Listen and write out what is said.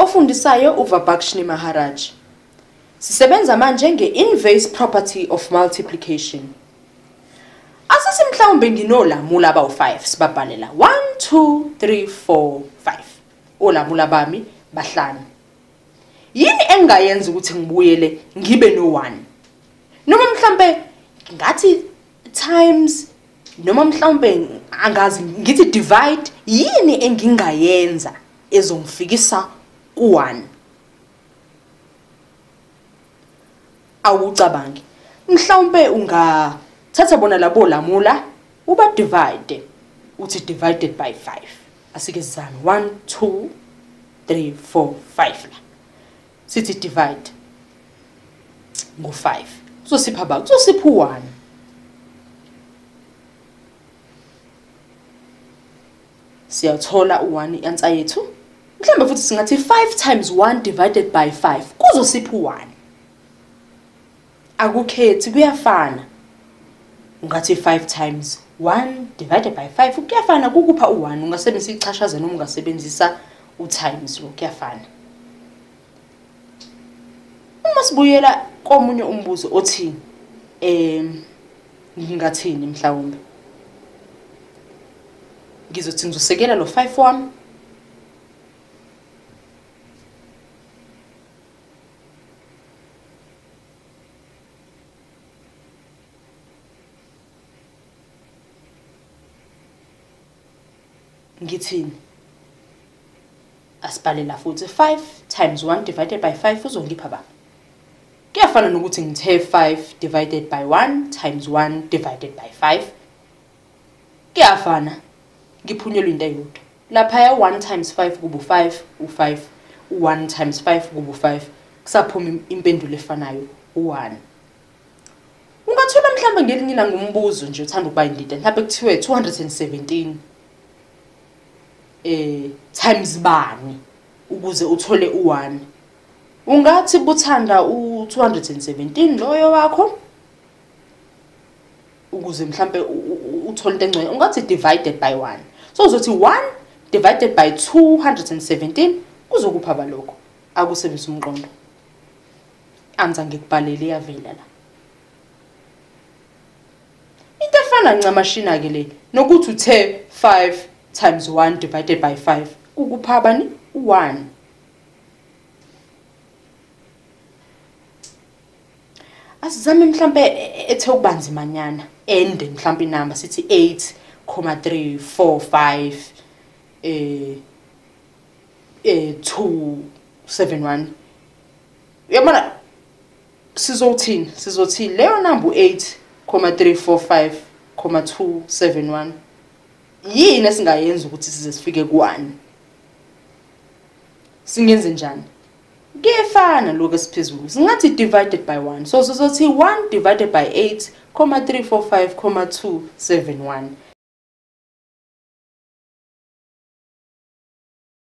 Ofundisayo uVabhakshini Maharaj. Sisebenza manje nge-inverse property of multiplication. Asase mhlawumbe nginolamula abawu5 sibabhalela 1 2 3 4 5. Olamula bami bahlanu. Yini engayenza ukuthi ngibuyele ngibe no1? Noma mhlambe ngathi times noma mhlawumbe angazi ngithi divide, yini engingayenza ezongifikisa ku1? Awucabangi. Mhlawumbe ungathatha bona labo lamula uba divide uthi divided by 5. Asike sizame 1 2 3 4 5 la. Sithi divide ngo5. Uzosipha ba? Uzosipha u1. Siyathola u1 ianswer yethu. Mhlambe futhi singathi 5 times 1 divided by 5 kuzosipha u1. Akukhethi kuyafana. Ungathi 5 times 1 divided by 5 kuyafana kukupha u1. Ungasebenzisa ichashaza noma ungasebenzisa u-times lo kuyafana. Uma sibuyela komunye umbuzo othi ngingathini mhlawumbe ngizothi ngizosekela lo 5 wami ngithini asibhalela futhi 5 times 1 divided by 5 uzongipha ba? Kuyafana nokuthi ngithe 5 divided by 1 times 1 divided by 5. Kuyafana. Ngiphunyelwe into eyodwa. Lapha ya 1 times 5 kuba 5 u5, u1 times 5 kuba 5. Kusaphuma impendulo efanayo u1. Ungathola mhlawumbe ngelinye ilanga umbuzo nje uthanda ukuba indida mhlawumbe kuthiwe 217 times bani ukuze uthole u1. Ungathi buthanda u217 loyo wakho ukuze mhlambe uthole into engcono. Ungathi divided by 1. So uzothi 1 divided by 217 kuzokupha balokho. Akusebenzisa umqondo. Anza ngikubhalele iyavela la. Into efana ncamashina ke le nokuthi uthe 5 times 1 divided by 5 kukupha bani? U1. Asizame mhlambe ethe ukubanzi manyana ende mhlambe inamba sithi 8,345 271. Yabona sizothi leyo namba u8,345,271 yini esingayenza ukuthi size sifike ku1? Singenze njani? Kuyafana lokho esiphezulu. Singathi divided by 1. So sizothi 1 divided by 8,345,271.